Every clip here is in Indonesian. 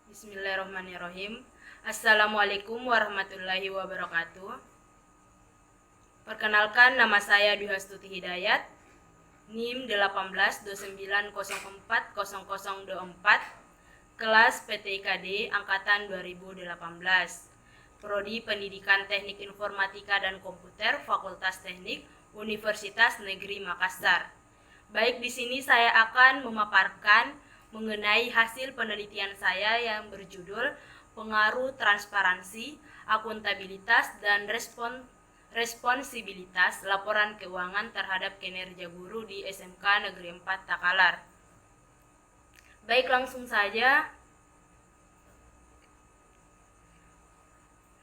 Bismillahirrahmanirrahim. Assalamualaikum warahmatullahi wabarakatuh. Perkenalkan, nama saya Dwi Hastuti Hidayat, NIM 1829040024, kelas PTIKD angkatan 2018, Prodi Pendidikan Teknik Informatika dan Komputer, Fakultas Teknik, Universitas Negeri Makassar. Baik, di sini saya akan memaparkan mengenai hasil penelitian saya yang berjudul Pengaruh Transparansi, Akuntabilitas, dan Responsibilitas Laporan Keuangan terhadap Kinerja Guru di SMK Negeri 4 Takalar. Baik, langsung saja.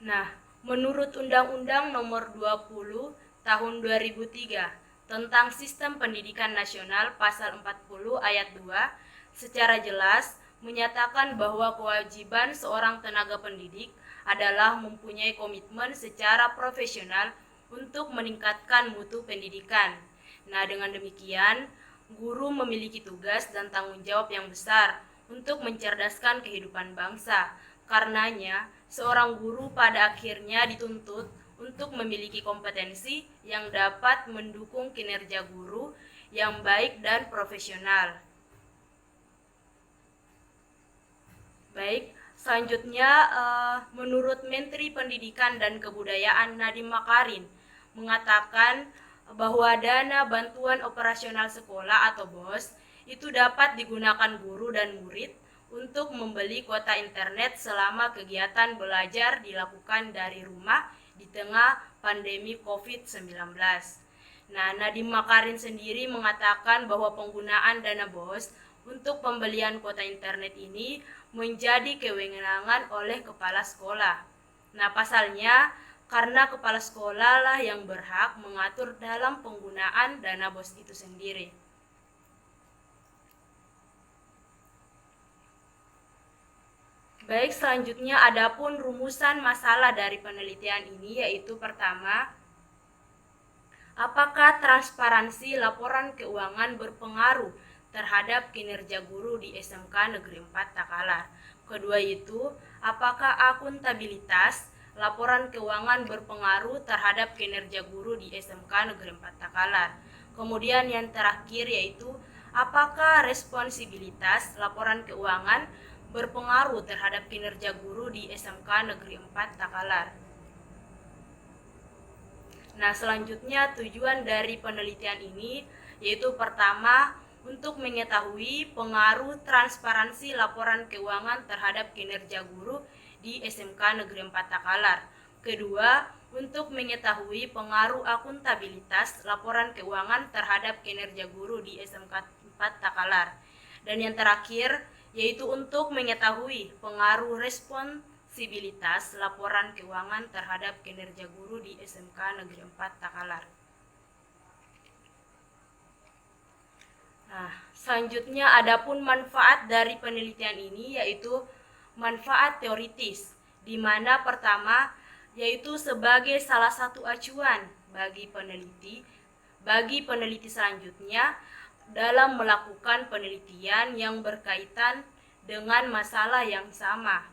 Nah, menurut Undang-Undang Nomor 20 Tahun 2003 tentang Sistem Pendidikan Nasional Pasal 40 Ayat 2 secara jelas menyatakan bahwa kewajiban seorang tenaga pendidik adalah mempunyai komitmen secara profesional untuk meningkatkan mutu pendidikan. Nah, dengan demikian, guru memiliki tugas dan tanggung jawab yang besar untuk mencerdaskan kehidupan bangsa. Karenanya, seorang guru pada akhirnya dituntut untuk memiliki kompetensi yang dapat mendukung kinerja guru yang baik dan profesional. Baik, selanjutnya menurut Menteri Pendidikan dan Kebudayaan Nadiem Makarim mengatakan bahwa dana bantuan operasional sekolah atau BOS itu dapat digunakan guru dan murid untuk membeli kuota internet selama kegiatan belajar dilakukan dari rumah di tengah pandemi COVID-19. Nah, Nadiem Makarim sendiri mengatakan bahwa penggunaan dana BOS untuk pembelian kuota internet ini menjadi kewenangan oleh kepala sekolah. Nah, pasalnya karena kepala sekolah lah yang berhak mengatur dalam penggunaan dana BOS itu sendiri. Baik, selanjutnya adapun rumusan masalah dari penelitian ini yaitu pertama, apakah transparansi laporan keuangan berpengaruh terhadap kinerja guru di SMK Negeri 4 Takalar? Kedua itu, apakah akuntabilitas laporan keuangan berpengaruh terhadap kinerja guru di SMK Negeri 4 Takalar? Kemudian yang terakhir yaitu, apakah responsibilitas laporan keuangan berpengaruh terhadap kinerja guru di SMK Negeri 4 Takalar? Nah, selanjutnya tujuan dari penelitian ini yaitu pertama, untuk mengetahui pengaruh transparansi laporan keuangan terhadap kinerja guru di SMK Negeri 4 Takalar. Kedua, untuk mengetahui pengaruh akuntabilitas laporan keuangan terhadap kinerja guru di SMK 4 Takalar. Dan yang terakhir, yaitu untuk mengetahui pengaruh responsibilitas laporan keuangan terhadap kinerja guru di SMK Negeri 4 Takalar. Nah, selanjutnya adapun manfaat dari penelitian ini yaitu manfaat teoritis, di mana pertama yaitu sebagai salah satu acuan bagi peneliti selanjutnya dalam melakukan penelitian yang berkaitan dengan masalah yang sama.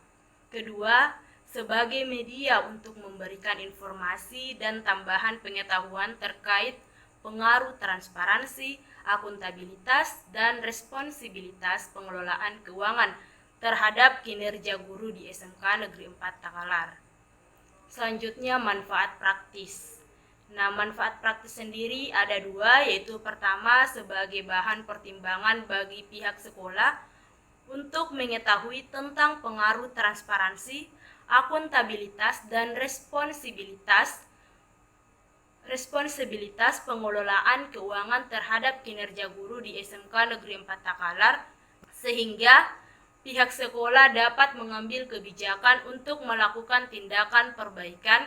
Kedua, sebagai media untuk memberikan informasi dan tambahan pengetahuan terkait pengaruh transparansi, akuntabilitas, dan responsibilitas pengelolaan keuangan terhadap kinerja guru di SMK Negeri 4 Takalar. Selanjutnya, manfaat praktis. Nah, manfaat praktis sendiri ada dua, yaitu pertama sebagai bahan pertimbangan bagi pihak sekolah untuk mengetahui tentang pengaruh transparansi, akuntabilitas, dan responsibilitas pengelolaan keuangan terhadap kinerja guru di SMK Negeri 4 Takalar, sehingga pihak sekolah dapat mengambil kebijakan untuk melakukan tindakan perbaikan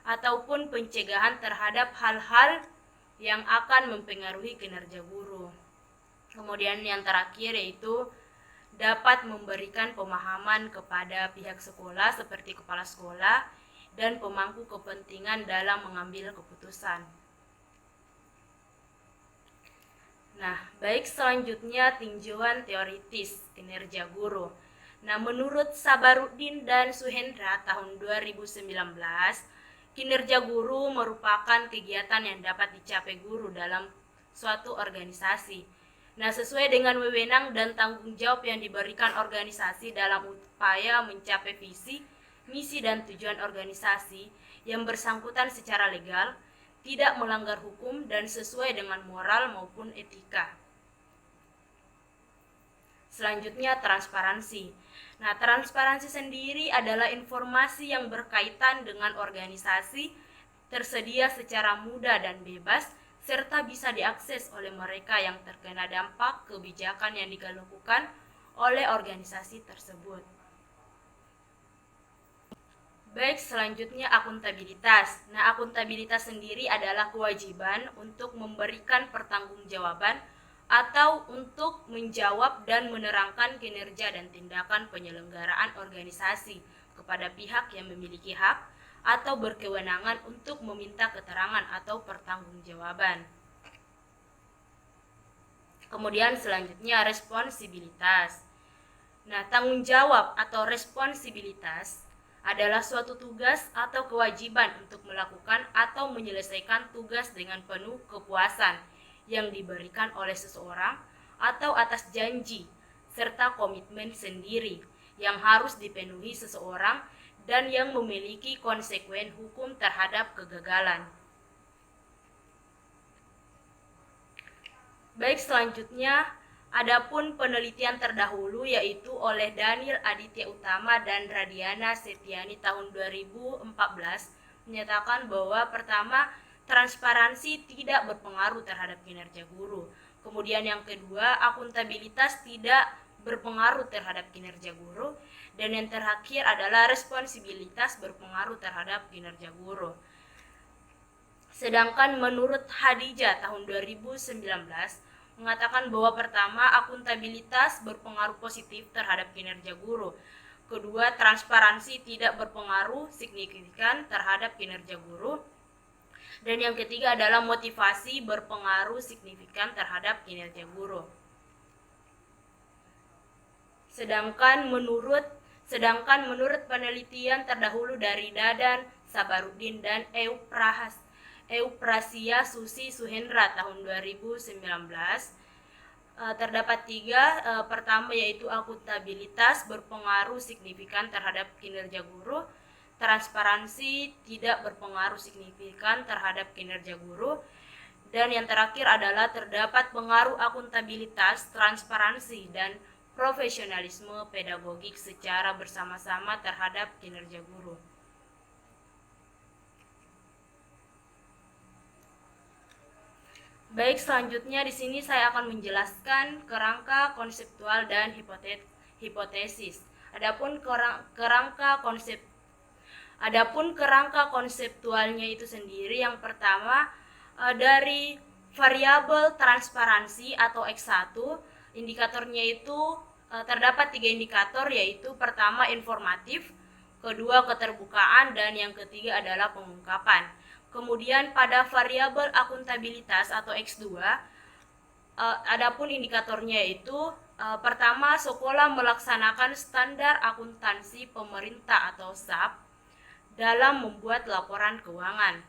ataupun pencegahan terhadap hal-hal yang akan mempengaruhi kinerja guru. Kemudian yang terakhir yaitu dapat memberikan pemahaman kepada pihak sekolah seperti kepala sekolah dan pemangku kepentingan dalam mengambil keputusan. Nah, baik, selanjutnya tinjauan teoritis kinerja guru. Nah, menurut Sabaruddin dan Suhendra tahun 2019, kinerja guru merupakan kegiatan yang dapat dicapai guru dalam suatu organisasi. Nah, sesuai dengan wewenang dan tanggung jawab yang diberikan organisasi dalam upaya mencapai visi, misi, dan tujuan organisasi yang bersangkutan secara legal, tidak melanggar hukum, dan sesuai dengan moral maupun etika. Selanjutnya, transparansi. Nah, transparansi sendiri adalah informasi yang berkaitan dengan organisasi, tersedia secara mudah dan bebas, serta bisa diakses oleh mereka yang terkena dampak kebijakan yang dilakukan oleh organisasi tersebut. Baik, selanjutnya akuntabilitas. Nah, akuntabilitas sendiri adalah kewajiban untuk memberikan pertanggungjawaban atau untuk menjawab dan menerangkan kinerja dan tindakan penyelenggaraan organisasi kepada pihak yang memiliki hak atau berkewenangan untuk meminta keterangan atau pertanggungjawaban. Kemudian selanjutnya responsibilitas. Nah, tanggung jawab atau responsibilitas adalah suatu tugas atau kewajiban untuk melakukan atau menyelesaikan tugas dengan penuh kepuasan yang diberikan oleh seseorang atau atas janji serta komitmen sendiri yang harus dipenuhi seseorang dan yang memiliki konsekuen hukum terhadap kegagalan. Baik, selanjutnya adapun penelitian terdahulu yaitu oleh Daniel Aditya Utama dan Radiana Setiani tahun 2014 menyatakan bahwa pertama, transparansi tidak berpengaruh terhadap kinerja guru. Kemudian yang kedua, akuntabilitas tidak berpengaruh terhadap kinerja guru. Dan yang terakhir adalah responsibilitas berpengaruh terhadap kinerja guru. Sedangkan menurut Hadijah tahun 2019 mengatakan bahwa pertama, akuntabilitas berpengaruh positif terhadap kinerja guru. Kedua, transparansi tidak berpengaruh signifikan terhadap kinerja guru. Dan yang ketiga adalah motivasi berpengaruh signifikan terhadap kinerja guru. Sedangkan menurut penelitian terdahulu dari Dadan Sabaruddin dan Euprasia Susi Suhendra tahun 2019 terdapat tiga. Pertama yaitu akuntabilitas berpengaruh signifikan terhadap kinerja guru. Transparansi tidak berpengaruh signifikan terhadap kinerja guru. Dan yang terakhir adalah terdapat pengaruh akuntabilitas, transparansi, dan profesionalisme pedagogik secara bersama-sama terhadap kinerja guru. Baik, selanjutnya di sini saya akan menjelaskan kerangka konseptual dan hipotesis. Adapun kerangka konseptualnya itu sendiri, yang pertama dari variabel transparansi atau X1, indikatornya itu terdapat 3 indikator, yaitu pertama informatif, kedua keterbukaan, dan yang ketiga adalah pengungkapan. Kemudian pada variabel akuntabilitas atau X2, adapun indikatornya itu pertama, sekolah melaksanakan standar akuntansi pemerintah atau SAP dalam membuat laporan keuangan.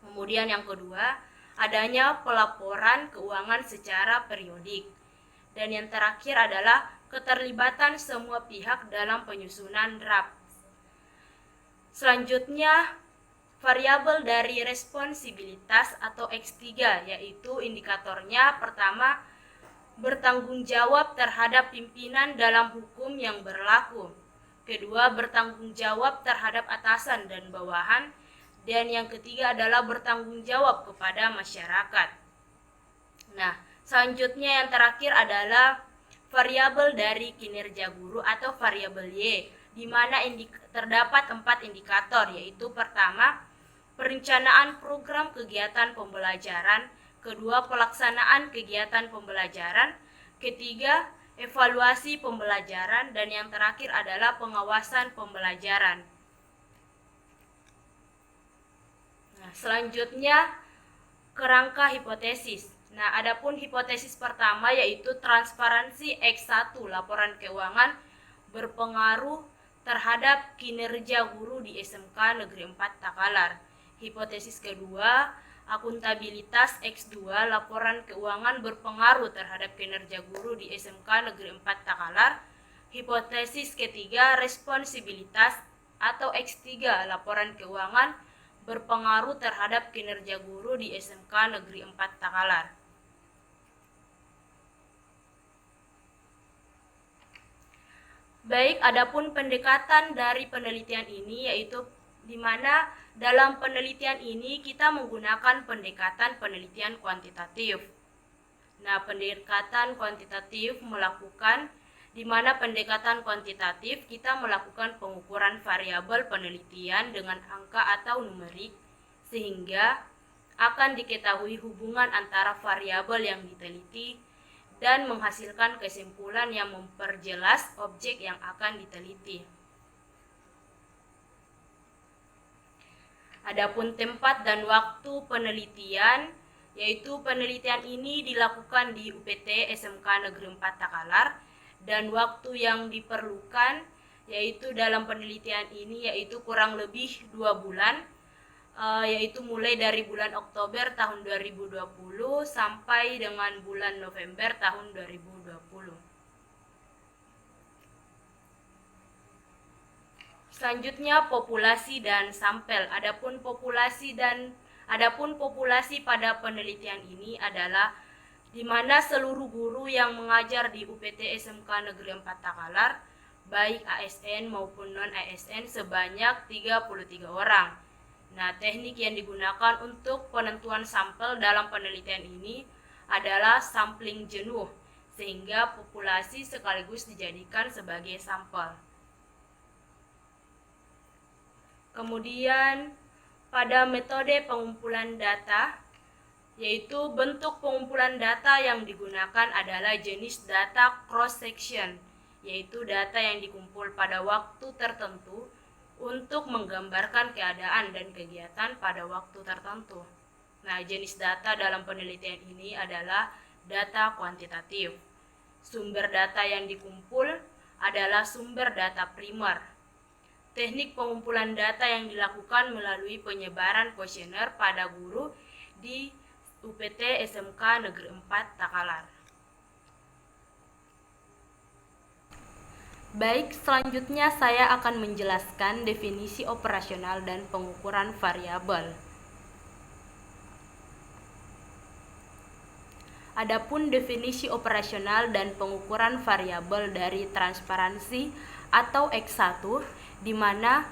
Kemudian yang kedua, adanya pelaporan keuangan secara periodik. Dan yang terakhir adalah keterlibatan semua pihak dalam penyusunan draft. Selanjutnya, variabel dari responsibilitas atau X3, yaitu indikatornya pertama, bertanggung jawab terhadap pimpinan dalam hukum yang berlaku. Kedua, bertanggung jawab terhadap atasan dan bawahan. Dan yang ketiga adalah bertanggung jawab kepada masyarakat. Nah, selanjutnya yang terakhir adalah variabel dari kinerja guru atau variabel Y, di mana terdapat 4 indikator, yaitu pertama, perencanaan program kegiatan pembelajaran. Kedua, pelaksanaan kegiatan pembelajaran. Ketiga, evaluasi pembelajaran. Dan yang terakhir adalah pengawasan pembelajaran. Nah, selanjutnya kerangka hipotesis. Nah, adapun hipotesis pertama yaitu transparansi X1 laporan keuangan berpengaruh terhadap kinerja guru di SMK Negeri 4 Takalar. Hipotesis kedua, akuntabilitas X2 laporan keuangan berpengaruh terhadap kinerja guru di SMK Negeri 4 Takalar. Hipotesis ketiga, responsibilitas atau X3 laporan keuangan berpengaruh terhadap kinerja guru di SMK Negeri 4 Takalar. Baik, adapun pendekatan dari penelitian ini yaitu di mana dalam penelitian ini kita menggunakan pendekatan penelitian kuantitatif. Nah, pendekatan kuantitatif di mana pendekatan kuantitatif kita melakukan pengukuran variabel penelitian dengan angka atau numerik sehingga akan diketahui hubungan antara variabel yang diteliti dan menghasilkan kesimpulan yang memperjelas objek yang akan diteliti. Adapun tempat dan waktu penelitian, yaitu penelitian ini dilakukan di UPT SMK Negeri 4 Takalar, dan waktu yang diperlukan yaitu dalam penelitian ini yaitu kurang lebih 2 bulan, yaitu mulai dari bulan Oktober tahun 2020 sampai dengan bulan November tahun 2020. Selanjutnya populasi dan sampel. Adapun populasi pada penelitian ini adalah di mana seluruh guru yang mengajar di UPT SMK Negeri 4 Takalar, baik ASN maupun non-ASN sebanyak 33 orang. Nah, teknik yang digunakan untuk penentuan sampel dalam penelitian ini adalah sampling jenuh, sehingga populasi sekaligus dijadikan sebagai sampel. Kemudian, pada metode pengumpulan data, yaitu bentuk pengumpulan data yang digunakan adalah jenis data cross-section, yaitu data yang dikumpul pada waktu tertentu untuk menggambarkan keadaan dan kegiatan pada waktu tertentu. Nah, jenis data dalam penelitian ini adalah data kuantitatif. Sumber data yang dikumpul adalah sumber data primer. Teknik pengumpulan data yang dilakukan melalui penyebaran kuesioner pada guru di UPT SMK Negeri 4 Takalar. Baik, selanjutnya saya akan menjelaskan definisi operasional dan pengukuran variabel. Adapun definisi operasional dan pengukuran variabel dari transparansi atau X1, di mana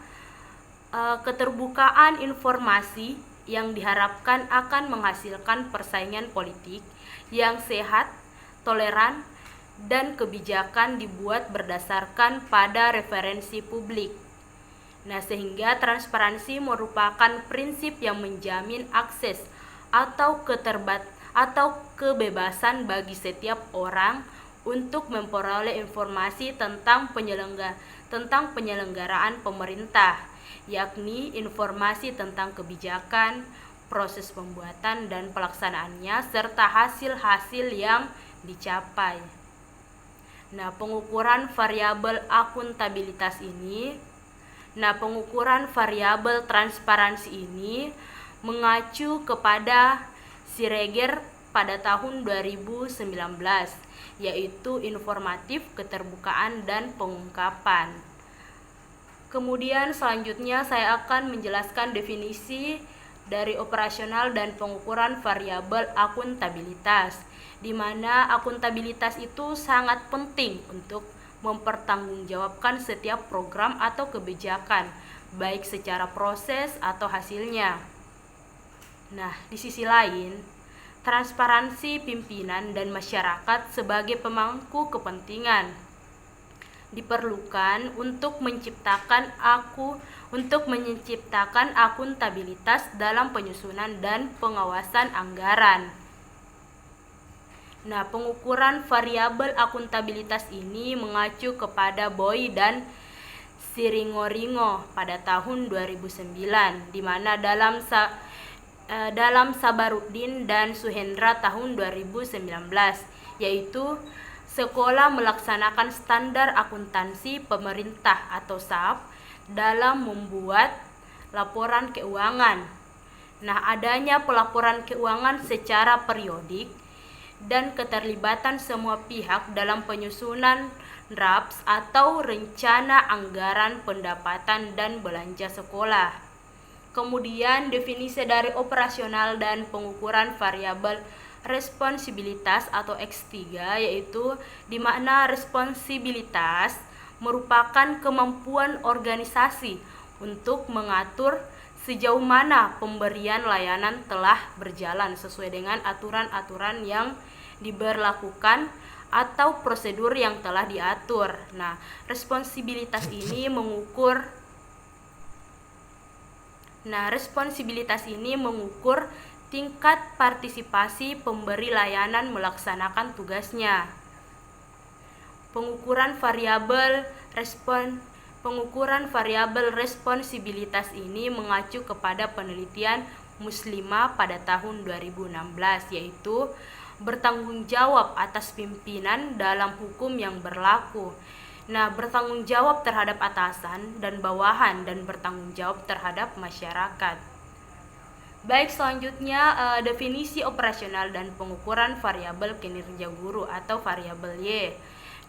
keterbukaan informasi yang diharapkan akan menghasilkan persaingan politik yang sehat, toleran, dan kebijakan dibuat berdasarkan pada referensi publik. Nah, sehingga transparansi merupakan prinsip yang menjamin akses atau kebebasan bagi setiap orang untuk memperoleh informasi tentang penyelenggaraan pemerintah, yakni informasi tentang kebijakan, proses pembuatan dan pelaksanaannya, serta hasil-hasil yang dicapai. Nah, pengukuran variabel akuntabilitas ini, pengukuran variabel transparansi ini mengacu kepada Sireger pada tahun 2019, yaitu informatif, keterbukaan, dan pengungkapan. Kemudian selanjutnya saya akan menjelaskan definisi dari operasional dan pengukuran variabel akuntabilitas, di mana akuntabilitas itu sangat penting untuk mempertanggungjawabkan setiap program atau kebijakan, baik secara proses atau hasilnya. Nah, di sisi lain, transparansi pimpinan dan masyarakat sebagai pemangku kepentingan diperlukan untuk menciptakan akuntabilitas dalam penyusunan dan pengawasan anggaran. Nah, pengukuran variabel akuntabilitas ini mengacu kepada Boy dan Siringoringo pada tahun 2009, di mana dalam Sabaruddin dan Suhendra tahun 2019, yaitu sekolah melaksanakan standar akuntansi pemerintah atau SAP dalam membuat laporan keuangan. Nah, adanya pelaporan keuangan secara periodik dan keterlibatan semua pihak dalam penyusunan RAPS atau rencana anggaran pendapatan dan belanja sekolah. Kemudian definisi dari operasional dan pengukuran variabel responsibilitas atau X3, yaitu di mana responsibilitas merupakan kemampuan organisasi untuk mengatur sejauh mana pemberian layanan telah berjalan sesuai dengan aturan-aturan yang diberlakukan atau prosedur yang telah diatur. Nah, responsibilitas ini mengukur tingkat partisipasi pemberi layanan melaksanakan tugasnya. Pengukuran variabel responsibilitas ini mengacu kepada penelitian Muslima pada tahun 2016, yaitu bertanggung jawab atas pimpinan dalam hukum yang berlaku. Nah, bertanggung jawab terhadap atasan dan bawahan dan bertanggung jawab terhadap masyarakat. Baik, selanjutnya definisi operasional dan pengukuran variabel kinerja guru atau variabel Y,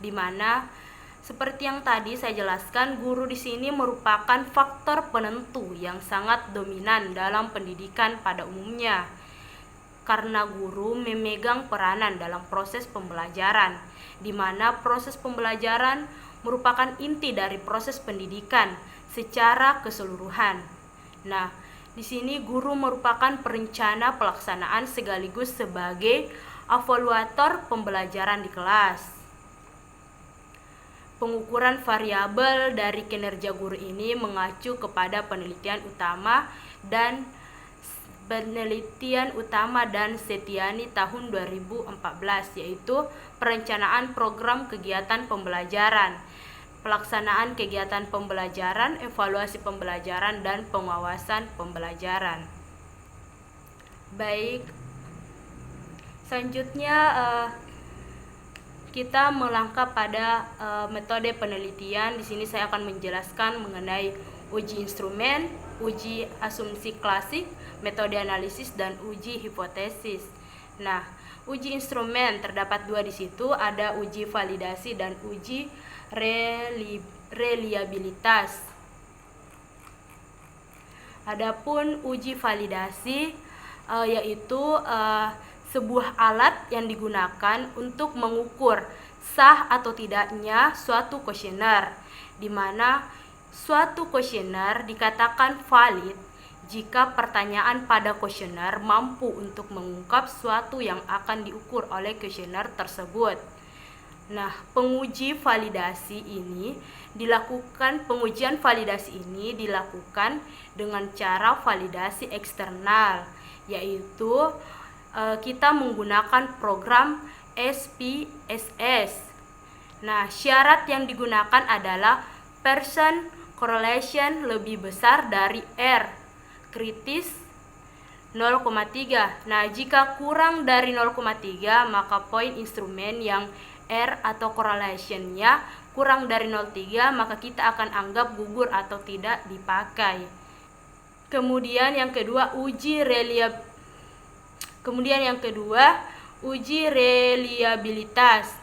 di mana seperti yang tadi saya jelaskan, guru di sini merupakan faktor penentu yang sangat dominan dalam pendidikan pada umumnya. Karena guru memegang peranan dalam proses pembelajaran, di mana proses pembelajaran merupakan inti dari proses pendidikan secara keseluruhan. Nah, di sini guru merupakan perencana pelaksanaan sekaligus sebagai evaluator pembelajaran di kelas. Pengukuran variabel dari kinerja guru ini mengacu kepada penelitian utama dan Setiani tahun 2014, yaitu perencanaan program kegiatan pembelajaran, pelaksanaan kegiatan pembelajaran, evaluasi pembelajaran, dan pengawasan pembelajaran. Baik, selanjutnya kita melangkah pada metode penelitian. Di sini saya akan menjelaskan mengenai uji instrumen, uji asumsi klasik, metode analisis, dan uji hipotesis. Nah, uji instrumen terdapat dua di situ, ada uji validasi dan uji reliabilitas. Adapun uji validasi yaitu sebuah alat yang digunakan untuk mengukur sah atau tidaknya suatu kuesioner, di mana suatu kuesioner dikatakan valid jika pertanyaan pada kuesioner mampu untuk mengungkap suatu yang akan diukur oleh kuesioner tersebut. Nah, pengujian validasi ini dilakukan dengan cara validasi eksternal, yaitu kita menggunakan program SPSS. Nah, syarat yang digunakan adalah Pearson correlation lebih besar dari R, kritis 0,3. Nah, jika kurang dari 0,3 maka poin instrumen yang R atau correlation-nya kurang dari 0,3 maka kita akan anggap gugur atau tidak dipakai. Kemudian yang kedua uji reliabilitas.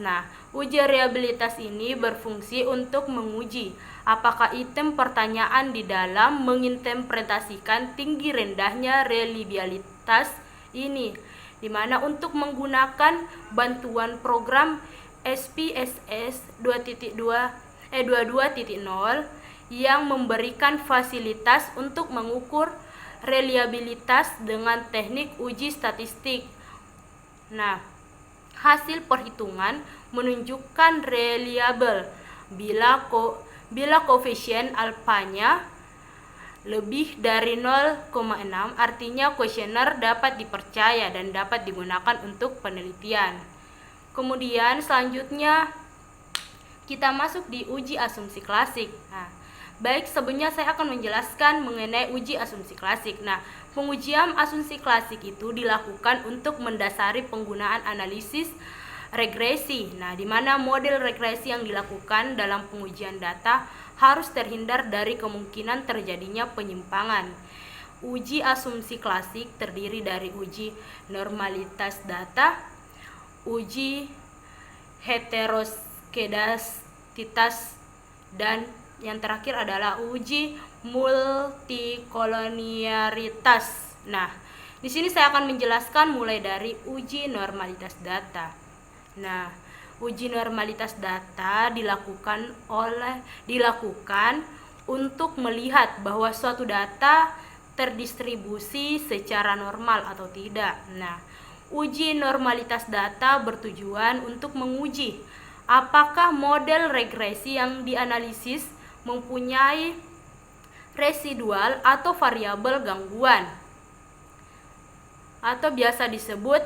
Nah, uji reliabilitas ini berfungsi untuk menguji apakah item pertanyaan di dalam menginterpretasikan tinggi rendahnya reliabilitas ini, di mana untuk menggunakan bantuan program SPSS 22.0 yang memberikan fasilitas untuk mengukur reliabilitas dengan teknik uji statistik. Nah, hasil perhitungan menunjukkan reliable bila koefisien alfanya lebih dari 0,6, artinya kuesioner dapat dipercaya dan dapat digunakan untuk penelitian. Kemudian selanjutnya kita masuk di uji asumsi klasik. Nah, baik, sebelumnya saya akan menjelaskan mengenai uji asumsi klasik. Nah, pengujian asumsi klasik itu dilakukan untuk mendasari penggunaan analisis regresi. Nah, di mana model regresi yang dilakukan dalam pengujian data harus terhindar dari kemungkinan terjadinya penyimpangan. Uji asumsi klasik terdiri dari uji normalitas data, uji heteroskedasitas, dan yang terakhir adalah uji multikolonialitas. Nah, di sini saya akan menjelaskan mulai dari uji normalitas data. Nah, uji normalitas data dilakukan untuk melihat bahwa suatu data terdistribusi secara normal atau tidak. Nah, uji normalitas data bertujuan untuk menguji apakah model regresi yang dianalisis mempunyai residual atau variabel gangguan, atau biasa disebut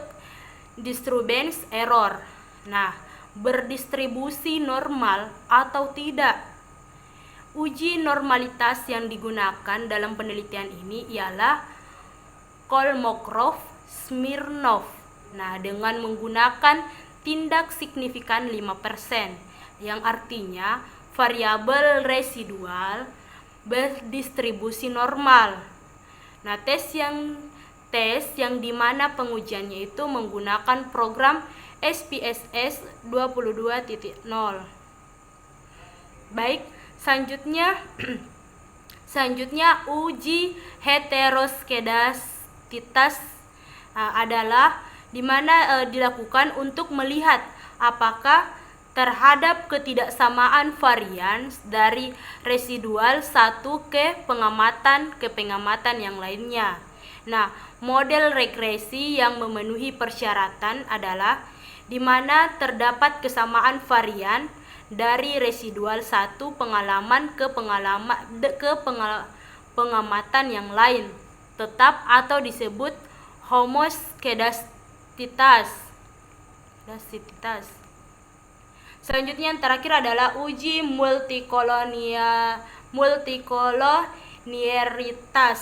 disturbance error. Nah, berdistribusi normal atau tidak. Uji normalitas yang digunakan dalam penelitian ini ialah Kolmogorov-Smirnov. Nah, dengan menggunakan tindak signifikan 5%, yang artinya variabel residual berdistribusi normal. Nah, tes yang dimana pengujiannya itu menggunakan program SPSS 22.0. Baik, selanjutnya uji heteroskedasitas adalah dimana dilakukan untuk melihat apakah terhadap ketidaksamaan varian dari residual satu ke pengamatan yang lainnya. Nah, model regresi yang memenuhi persyaratan adalah di mana terdapat kesamaan varian dari residual satu pengalaman ke pengamatan yang lain tetap atau disebut homoskedasitas. Selanjutnya yang terakhir adalah uji multikolonialitas.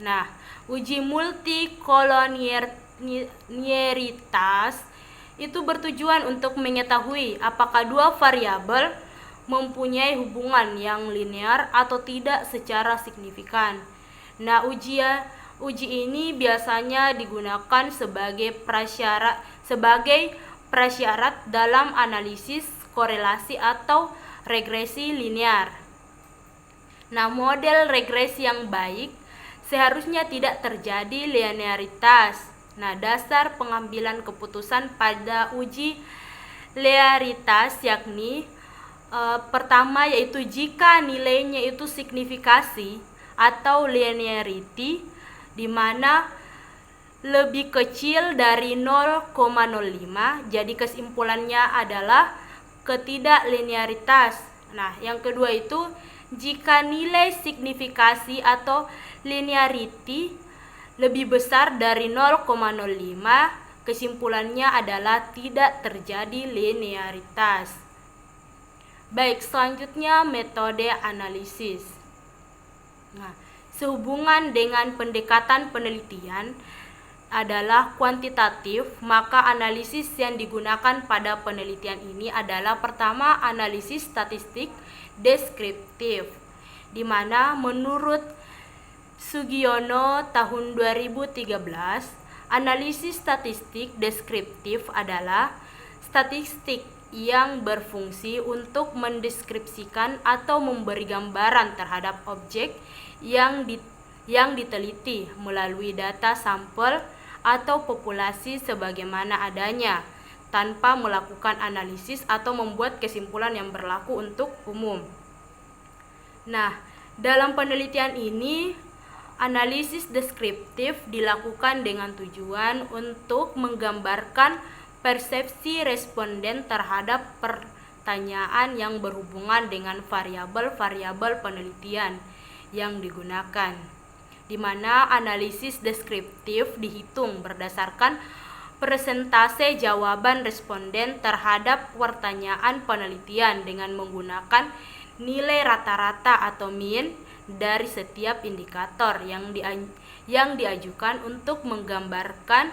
Nah, uji multikolonialitas itu bertujuan untuk mengetahui apakah dua variabel mempunyai hubungan yang linear atau tidak secara signifikan. Nah, uji ini biasanya digunakan sebagai prasyarat dalam analisis korelasi atau regresi linear. Nah, model regresi yang baik seharusnya tidak terjadi linearitas. Nah, dasar pengambilan keputusan pada uji linearitas yakni pertama yaitu jika nilainya itu signifikasi atau linearity di mana lebih kecil dari 0,05, jadi kesimpulannya adalah ketidaklinearitas. Nah, yang kedua itu jika nilai signifikasi atau linearity lebih besar dari 0,05, kesimpulannya adalah tidak terjadi linearitas. Baik, selanjutnya metode analisis. Nah, sehubungan dengan pendekatan penelitian adalah kuantitatif, maka analisis yang digunakan pada penelitian ini adalah pertama analisis statistik deskriptif, di mana menurut Sugiono tahun 2013, analisis statistik deskriptif adalah statistik yang berfungsi untuk mendeskripsikan atau memberi gambaran terhadap objek yang diteliti melalui data sampel atau populasi sebagaimana adanya, tanpa melakukan analisis atau membuat kesimpulan yang berlaku untuk umum. Nah, dalam penelitian ini analisis deskriptif dilakukan dengan tujuan untuk menggambarkan persepsi responden terhadap pertanyaan yang berhubungan dengan variabel-variabel penelitian yang digunakan, di mana analisis deskriptif dihitung berdasarkan persentase jawaban responden terhadap pertanyaan penelitian dengan menggunakan nilai rata-rata atau mean dari setiap indikator yang diajukan untuk menggambarkan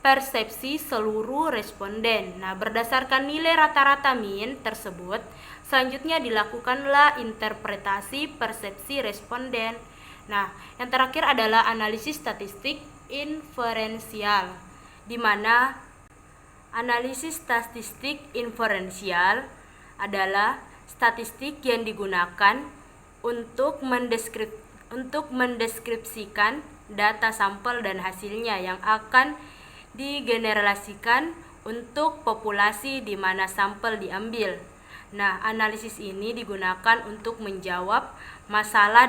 persepsi seluruh responden. Nah, berdasarkan nilai rata-rata min tersebut, selanjutnya dilakukanlah interpretasi persepsi responden. Nah, yang terakhir adalah analisis statistik inferensial, di mana analisis statistik inferensial adalah statistik yang digunakan untuk mendeskripsikan data sampel dan hasilnya yang akan digeneralisasikan untuk populasi di mana sampel diambil. Nah, analisis ini digunakan untuk menjawab masalah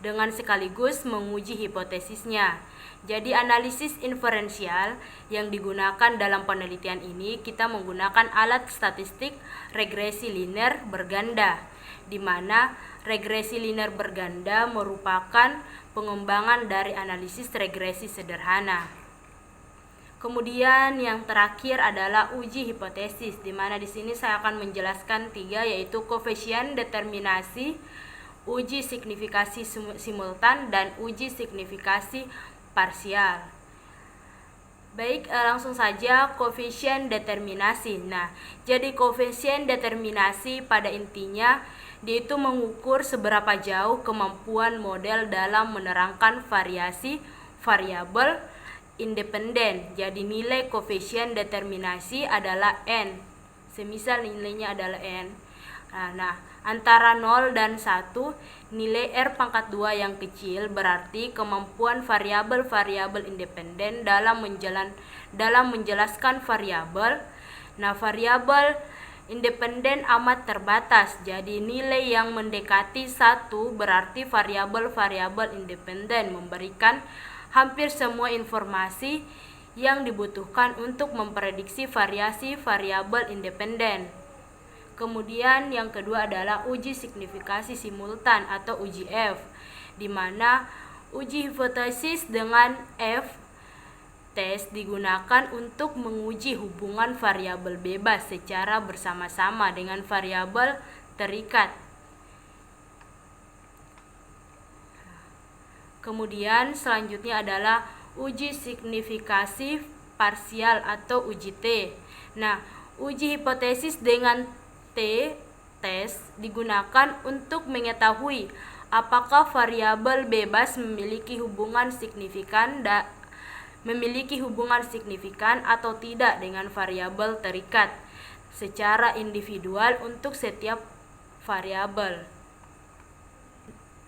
dengan sekaligus menguji hipotesisnya. Jadi analisis inferensial yang digunakan dalam penelitian ini, kita menggunakan alat statistik regresi linear berganda, di mana regresi linear berganda merupakan pengembangan dari analisis regresi sederhana. Kemudian yang terakhir adalah uji hipotesis, di mana di sini saya akan menjelaskan 3, yaitu koefisien determinasi, uji signifikasi simultan, dan uji signifikasi parsial. Baik, langsung saja koefisien determinasi. Nah, jadi koefisien determinasi pada intinya dia itu mengukur seberapa jauh kemampuan model dalam menerangkan variasi variabel independen. Jadi nilai koefisien determinasi adalah n. Semisal nilainya adalah n. Nah, antara 0 dan 1, nilai R pangkat 2 yang kecil berarti kemampuan variabel-variabel independen dalam menjelaskan variabel. Nah, variabel independen amat terbatas. Jadi nilai yang mendekati 1 berarti variabel-variabel independen memberikan hampir semua informasi yang dibutuhkan untuk memprediksi variasi variabel independen. Kemudian yang kedua adalah uji signifikasi simultan atau uji F, di mana uji hipotesis dengan F tes digunakan untuk menguji hubungan variabel bebas secara bersama-sama dengan variabel terikat. Kemudian selanjutnya adalah uji signifikasi parsial atau uji T. Nah, uji hipotesis dengan tes digunakan untuk mengetahui apakah variabel bebas memiliki hubungan signifikan atau tidak dengan variabel terikat secara individual untuk setiap variabel.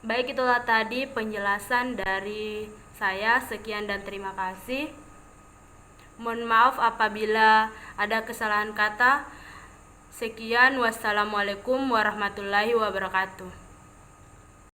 Baik, itulah tadi penjelasan dari saya. Sekian dan terima kasih. Mohon maaf apabila ada kesalahan kata. Sekian, wassalamualaikum warahmatullahi wabarakatuh.